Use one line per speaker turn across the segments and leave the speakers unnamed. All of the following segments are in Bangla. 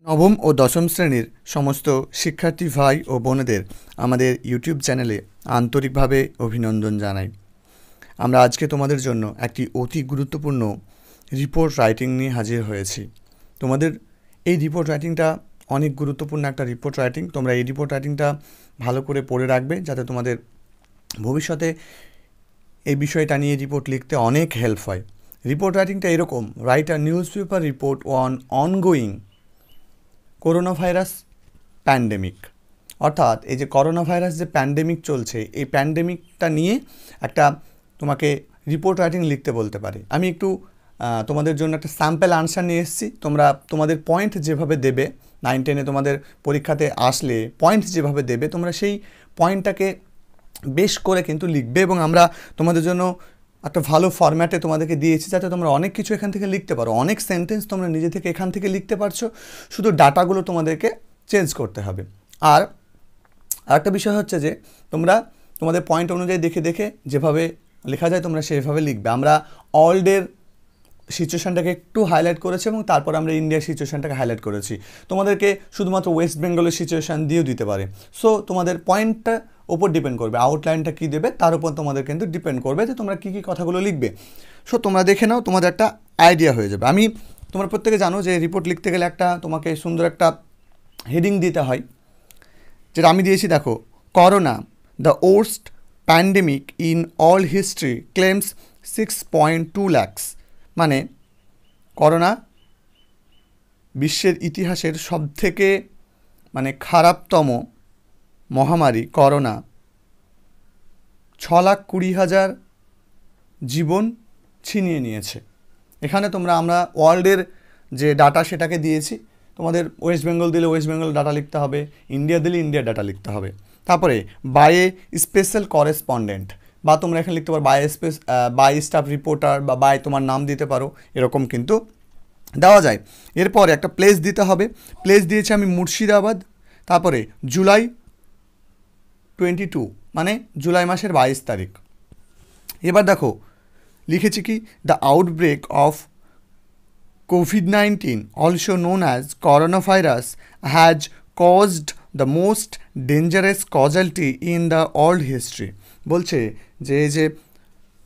নবম ও দশম শ্রেণীর সমস্ত শিক্ষার্থী ভাই ও বোনেদের আমাদের ইউটিউব চ্যানেলে আন্তরিকভাবে অভিনন্দন জানাই। আমরা আজকে তোমাদের জন্য একটি অতি গুরুত্বপূর্ণ রিপোর্ট রাইটিং নিয়ে হাজির হয়েছি। তোমাদের এই রিপোর্ট রাইটিংটা অনেক গুরুত্বপূর্ণ একটা রিপোর্ট রাইটিং। তোমরা এই রিপোর্ট রাইটিংটা ভালো করে পড়ে রাখবে, যাতে তোমাদের ভবিষ্যতে এই বিষয়টা নিয়ে রিপোর্ট লিখতে অনেক হেল্প হয়। রিপোর্ট রাইটিংটা এরকম: write a news paper report on ongoing corona virus pandemic. অর্থাৎ এই যে করোনা ভাইরাস যে প্যান্ডেমিক চলছে, এই প্যান্ডেমিকটা নিয়ে একটা তোমাকে রিপোর্ট রাইটিং লিখতে বলতে পারে। আমি একটু তোমাদের জন্য একটা স্যাম্পল আনসার নিয়ে এসেছি। তোমরা তোমাদের পয়েন্ট যেভাবে দেবে, 9-10-এ তোমাদের পরীক্ষাতে আসলে পয়েন্ট যেভাবে দেবে, তোমরা সেই পয়েন্টটাকে বেশ করে কিন্তু লিখবে। এবং আমরা তোমাদের জন্য একটা ভালো ফরম্যাটে তোমাদেরকে দিয়েছি, যাতে তোমরা অনেক কিছু এখান থেকে লিখতে পারো। অনেক সেন্টেন্স তোমরা নিজে থেকে এখান থেকে লিখতে পারছো, শুধু ডাটাগুলো তোমাদেরকে চেঞ্জ করতে হবে। আর আরেকটা বিষয় হচ্ছে যে তোমরা তোমাদের পয়েন্ট অনুযায়ী দেখে দেখে যেভাবে লেখা যায় তোমরা সেভাবে লিখবে। আমরা ওয়ার্ল্ডের সিচুয়েশানটাকে একটু হাইলাইট করেছি এবং তারপর আমরা ইন্ডিয়ার সিচুয়েশানটাকে হাইলাইট করেছি। তোমাদেরকে শুধুমাত্র ওয়েস্ট বেঙ্গলের সিচুয়েশান দিয়েও দিতে পারে। সো তোমাদের পয়েন্টটা ওপর ডিপেন্ড করবে, আউটলাইনটা কী দেবে তার উপর তোমাদের কিন্তু ডিপেন্ড করবে যে তোমরা কী কী কথাগুলো লিখবে। সো তোমরা দেখে নাও, তোমাদের একটা আইডিয়া হয়ে যাবে। তোমরা প্রত্যেকে জানো যে রিপোর্ট লিখতে গেলে তোমাকে সুন্দর একটা হেডিং দিতে হয়, যেটা আমি দিয়েছি। দেখো, corona the worst pandemic in all history claims 6.2 lakhs। মানে করোনা বিশ্বের ইতিহাসের সবথেকে খারাপতম মহামারী করোনা 6,20,000 জীবন ছিনিয়ে নিয়েছে। এখানে আমরা ওয়ার্ল্ডের যে ডাটা সেটাকে দিয়েছি। তোমাদের ওয়েস্ট বেঙ্গল দিলে ওয়েস্ট বেঙ্গল ডাটা লিখতে হবে, ইন্ডিয়া দিলে ইন্ডিয়ার ডাটা লিখতে হবে। তারপরে বাই এ স্পেশাল করেসপন্ডেন্ট, বা তোমরা এখানে লিখতে পারো বাই স্টাফ রিপোর্টার, বা বাই তোমার নাম দিতে পারো, এরকম কিন্তু দেওয়া যায়। এরপরে একটা প্লেস দিতে হবে। প্লেস দিয়েছি আমি মুর্শিদাবাদ। তারপরে জুলাই 22, মানে জুলাই মাসের 22 তারিখ। এবার দেখো লিখেছি কি, the outbreak of COVID-19, also known as coronavirus, has caused the most dangerous casualty in the world history। বলছে যে এই যে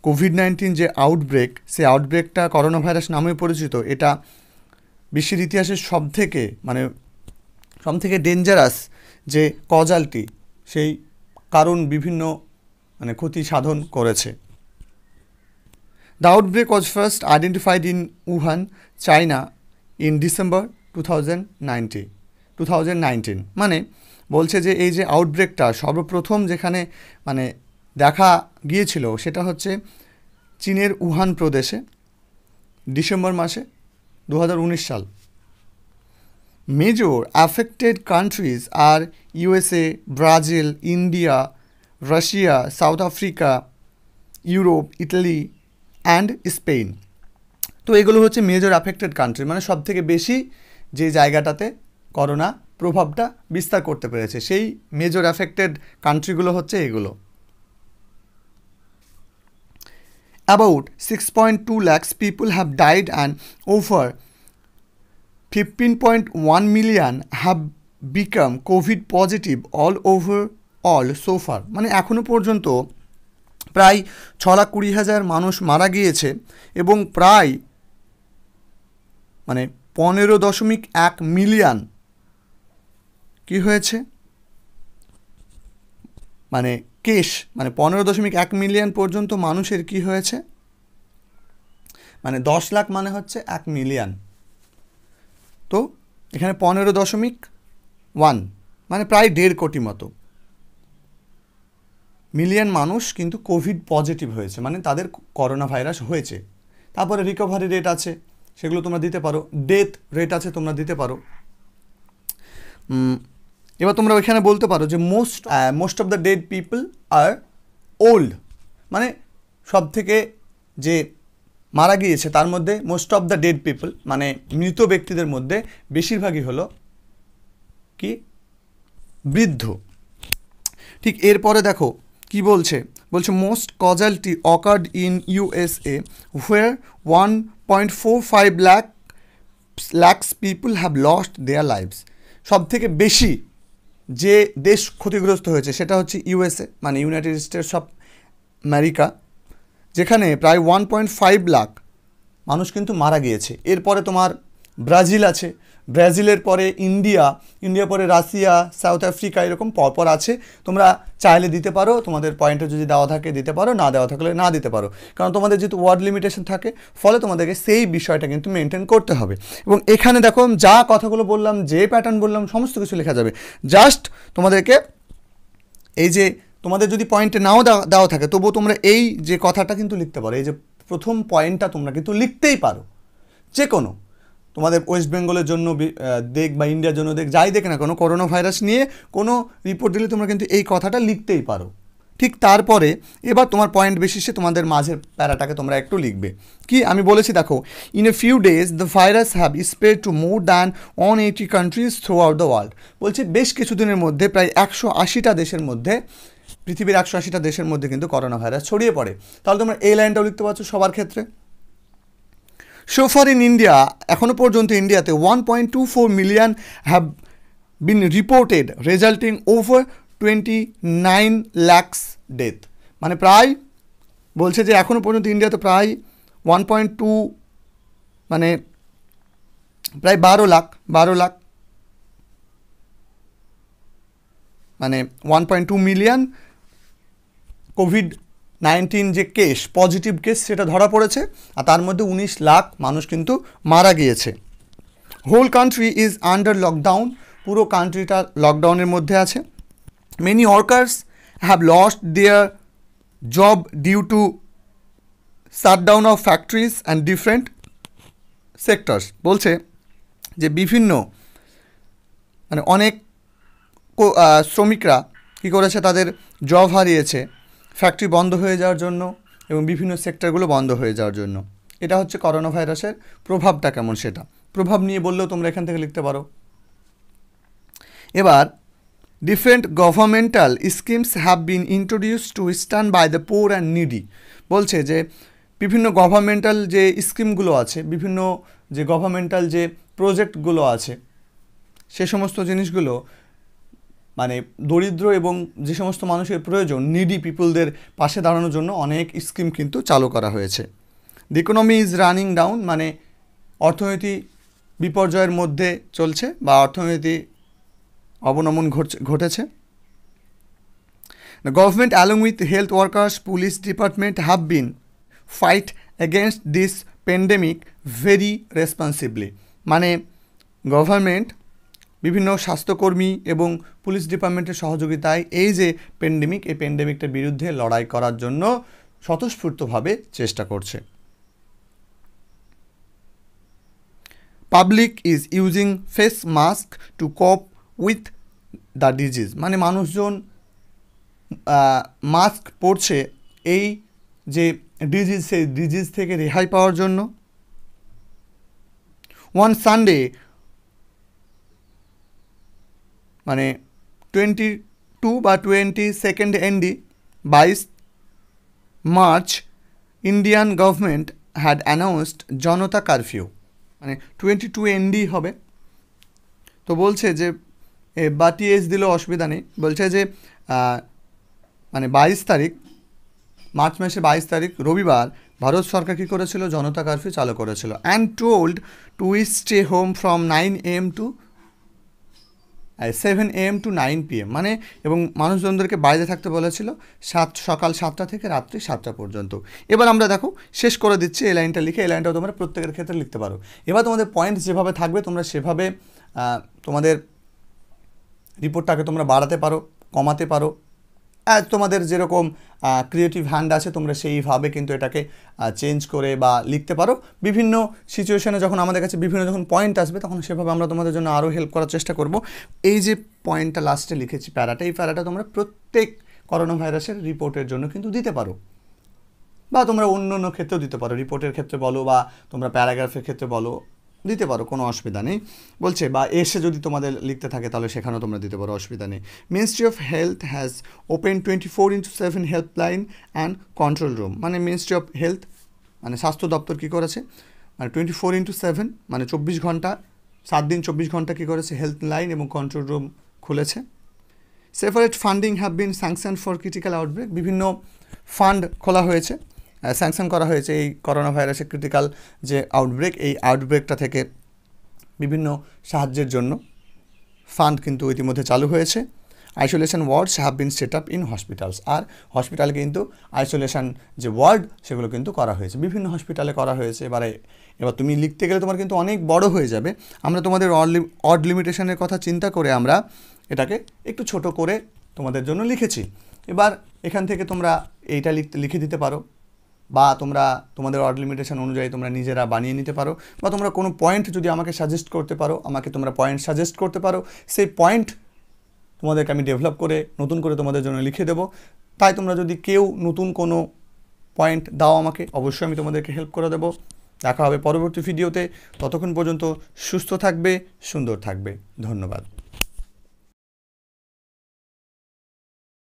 COVID-19 যে আউটব্রেক, সেই আউটব্রেকটা করোনা ভাইরাস নামে পরিচিত। এটা বিশ্বের ইতিহাসের সবথেকে ডেঞ্জারাস যে কজাল্টি, সেই কারণ বিভিন্ন ক্ষতি সাধন করেছে। The outbreak was first identified in Wuhan, China in December 2019। মানে বলছে যে এই যে আউটব্রেকটা সর্বপ্রথম যেখানে দেখা গিয়েছিল সেটা হচ্ছে চীনের উহান প্রদেশে ডিসেম্বর মাসে 2019 সাল। Major affected countries are USA, Brazil, India, Russia, South Africa, Europe, Italy and Spain. তো এগুলো হচ্ছে মেজর অ্যাফেক্টেড কান্ট্রি, মানে সব থেকে বেশি যে জায়গাটাতে করোনা প্রভাবটা বিস্তার করতে পেরেছে, সেই মেজর অ্যাফেক্টেড কান্ট্রিগুলো হচ্ছে এগুলো। About 6.2 lakhs people have died and over 15.1 million have become COVID positive all so far। মানে এখনো পর্যন্ত প্রায় 6,20,000 মানুষ মারা গিয়েছে এবং প্রায় 15.1 মিলিয়ন কি হয়েছে কেস, 15.1 মিলিয়ন পর্যন্ত মানুষের কি হয়েছে, 10 লাখ মানে হচ্ছে 1 মিলিয়ন। তো এখানে 15.1 মানে প্রায় 1.5 কোটি মতো মিলিয়ন মানুষ কিন্তু কোভিড পজিটিভ হয়েছে, মানে তাদের করোনা ভাইরাস হয়েছে। তারপরে রিকভারি রেট আছে, সেগুলো তোমরা দিতে পারো। ডেথ রেট আছে, তোমরা দিতে পারো। এবার তোমরা এখানে বলতে পারো যে most of the dead people are old, মানে সব থেকে যে মারা গিয়েছে তার মধ্যে most of the dead people, মানে মৃত ব্যক্তিদের মধ্যে বেশিরভাগই হলো কি বৃদ্ধ। ঠিক এরপরে দেখো কি বলছে most casualty occurred in USA where 1.45 lakh lakhs people have lost their lives. সব থেকে বেশি যে দেশ ক্ষতিগ্রস্ত হয়েছে সেটা হচ্ছে ইউএসএ, মানে ইউনাইটেড স্টেটস অফ আমেরিকা, যেখানে প্রায় 1.5 লাখ মানুষ কিন্তু মারা গিয়েছে। এরপরে তোমার ব্রাজিল আছে, ব্রাজিলের পরে ইন্ডিয়া, ইন্ডিয়া পরে রাশিয়া, সাউথ আফ্রিকা, এরকম পরপর আছে। তোমরা চাইলে দিতে পারো, তোমাদের পয়েন্টে যদি দেওয়া থাকে দিতে পারো, না দেওয়া থাকলে না দিতে পারো, কারণ তোমাদের যেহেতু ওয়ার্ড লিমিটেশন থাকে, ফলে তোমাদেরকে সেই বিষয়টা কিন্তু মেনটেন করতে হবে। এবং এখানে দেখো যা কথাগুলো বললাম, যে প্যাটার্ন বললাম, সমস্ত কিছু লেখা যাবে। জাস্ট তোমাদেরকে এই যে তোমাদের যদি পয়েন্টে নাও দেওয়া থাকে, তবুও তোমরা এই যে কথাটা কিন্তু লিখতে পারো। এই যে প্রথম পয়েন্টটা তোমরা কিন্তু লিখতেই পারো, যে কোনো তোমাদের ওয়েস্ট বেঙ্গলের জন্য দেখ বা ইন্ডিয়ার জন্য দেখ, যাই দেখ না কোনো করোনা ভাইরাস নিয়ে কোনো রিপোর্ট দিলে তোমরা কিন্তু এই কথাটা লিখতেই পারো। ঠিক তারপরে এবার তোমার পয়েন্ট বেসিসে তোমাদের মাঝের প্যারাটাকে তোমরা একটু লিখবে। কি আমি বলেছি দেখো, in a few days the virus have spread to more than 180 countries throughout the world. বলছে বেশ কিছুদিনের মধ্যে প্রায় 180টা দেশের মধ্যে, পৃথিবীর 180টা দেশের মধ্যে কিন্তু করোনা ভাইরাস ছড়িয়ে পড়ে। তাহলে তোমরা এই লাইনটাও লিখতে পারছো সবার ক্ষেত্রে। So far in India, এখনও পর্যন্ত ইন্ডিয়াতে 1.24 million have been reported resulting over 29 lakhs death. মানে প্রায় বলছে যে এখনও পর্যন্ত ইন্ডিয়াতে প্রায় 1.2 মানে প্রায় 12 লাখ মানে 1.2 মিলিয়ন কোভিড-19 যে কেস, পজিটিভ কেস, সেটা ধরা পড়েছে, আর তার মধ্যে 19 লাখ মানুষ কিন্তু মারা গিয়েছে। Whole country is under lockdown, পুরো কান্ট্রিটা লকডাউনের মধ্যে আছে। Many workers have lost their job due to shutdown of factories and different sectors. বলছে যে বিভিন্ন মানে অনেক শ্রমিকরা কী করেছে, তাদের জব হারিয়েছে ফ্যাক্টরি বন্ধ হয়ে যাওয়ার জন্য এবং বিভিন্ন সেক্টরগুলো বন্ধ হয়ে যাওয়ার জন্য। এটা হচ্ছে করোনা ভাইরাসের প্রভাবটা কেমন, সেটা প্রভাব নিয়ে বললেও তোমরা এখান থেকে লিখতে পারো। এবার different governmental schemes have been introduce to stand by the poor and needy. বলছে যে বিভিন্ন গভর্নমেন্টাল যে স্কিমগুলো আছে, বিভিন্ন যে গভর্নমেন্টাল যে প্রজেক্টগুলো আছে, সে সমস্ত জিনিসগুলো মানে দরিদ্র এবং যে সমস্ত মানুষের প্রয়োজন, নিডি পিপলদের পাশে দাঁড়ানোর জন্য অনেক স্কিম কিন্তু চালু করা হয়েছে। The economy is running down, মানে অর্থনীতি বিপর্যয়ের মধ্যে চলছে বা অর্থনীতি অবনমন ঘটেছে। The government along with health workers, police department have been fight against this pandemic very responsibly. মানে গভর্নমেন্ট বিভিন্ন স্বাস্থ্যকর্মী এবং পুলিশ ডিপার্টমেন্টের সহযোগিতায় এই যে প্যান্ডেমিক, এই প্যান্ডেমিকটার বিরুদ্ধে লড়াই করার জন্য স্বতঃস্ফূর্তভাবে চেষ্টা করছে। Public is using face mask two কোপ উইথ দ্য ডিজিজ, মানে মানুষজন মাস্ক পরছে এই যে ডিজিজ, সেই ডিজিজ থেকে রেহাই পাওয়ার জন্য। ওয়ান সানডে মানে 22 বা 22 N D 22 March Indian government had announced Janata curfew, মানে 22 এনডি হবে। তো বলছে যে বা টিএস দিলেও অসুবিধা নেই। বলছে যে মানে 22 তারিখ, মার্চ মাসে 22 তারিখ রবিবার ভারত সরকার কী করেছিল, জনতা কারফিউ চালু করেছিল। And told to stay home from 9 AM to 7 AM to 9 PM, মানে এবং মানুষজনদেরকে বাইরে থাকতে বলেছিল সকাল 7টা থেকে রাত্রি 7টা পর্যন্ত। এবার আমরা দেখো শেষ করে দিচ্ছি এই লাইনটা লিখে, এই লাইনটাও তোমরা প্রত্যেকের ক্ষেত্রে লিখতে পারো। এবার তোমাদের পয়েন্ট যেভাবে থাকবে তোমরা সেভাবে তোমাদের রিপোর্টটাকে তোমরা বাড়াতে পারো, কমাতে পারো। তোমাদের যেরকম ক্রিয়েটিভ হ্যান্ড আছে তোমরা সেইভাবে কিন্তু এটাকে চেঞ্জ করে বা লিখতে পারো। বিভিন্ন সিচুয়েশনে যখন আমাদের কাছে বিভিন্ন যখন পয়েন্ট আসবে তখন সেভাবে আমরা তোমাদের জন্য আরও হেল্প করার চেষ্টা করব। এই যে পয়েন্টটা লাস্টে লিখেছি প্যারাটা, এই প্যারাটা তোমরা প্রত্যেক করোনা ভাইরাসের রিপোর্টের জন্য কিন্তু দিতে পারো, বা তোমরা অন্য অন্য ক্ষেত্রেও দিতে পারো, রিপোর্টের ক্ষেত্রে বলো বা তোমরা প্যারাগ্রাফের ক্ষেত্রে বলো, দিতে পারো, কোনো অসুবিধা নেই। বলছে বা এসে যদি তোমাদের লিখতে থাকে তাহলে সেখানেও তোমরা দিতে পারো, অসুবিধা নেই। Ministry of health has open 24/7 helpline and control room, মানে মিনিস্ট্রি অফ হেলথ মানে স্বাস্থ্য দপ্তর কী করেছে, মানে 24/7 মানে 24 ঘন্টা 7 দিন 24 ঘন্টা কী করেছে হেলথ লাইন এবং কন্ট্রোল রুম খুলেছে। Separate funding have been sanction for critical outbreak, বিভিন্ন ফান্ড খোলা হয়েছে, স্যাংশন করা হয়েছে এই করোনা ভাইরাসের ক্রিটিক্যাল যে আউটব্রেক, এই আউটব্রেকটা থেকে বিভিন্ন সাহায্যের জন্য ফান্ড কিন্তু ইতিমধ্যে চালু হয়েছে। Isolation wards have been set up in hospitals, আর হসপিটালে কিন্তু আইসোলেশন যে ওয়ার্ড সেগুলো কিন্তু করা হয়েছে, বিভিন্ন হসপিটালে করা হয়েছে। এবার তুমি লিখতে গেলে তোমার কিন্তু অনেক বড় হয়ে যাবে। আমরা তোমাদের অড লিমিটেশনের কথা চিন্তা করে আমরা এটাকে একটু ছোট করে তোমাদের জন্য লিখেছি। এবার এখান থেকে তোমরা এইটা লিখে দিতে পারো, বা তোমরা তোমাদের অড লিমিটেশন অনুযায়ী তোমরা নিজেরা বানিয়ে নিতে পারো, বা তোমরা কোনো পয়েন্ট যদি আমাকে সাজেস্ট করতে পারো, আমাকে তোমরা পয়েন্ট সাজেস্ট করতে পারো, সেই পয়েন্ট তোমাদেরকে আমি ডেভেলপ করে নতুন করে তোমাদের জন্য লিখে দেবো। তাই তোমরা যদি কেউ নতুন কোনো পয়েন্ট দাও আমাকে, অবশ্যই আমি তোমাদেরকে হেল্প করে দেবো। দেখা হবে পরবর্তী ভিডিওতে, ততক্ষণ পর্যন্ত সুস্থ থাকবে, সুন্দর থাকবে। ধন্যবাদ।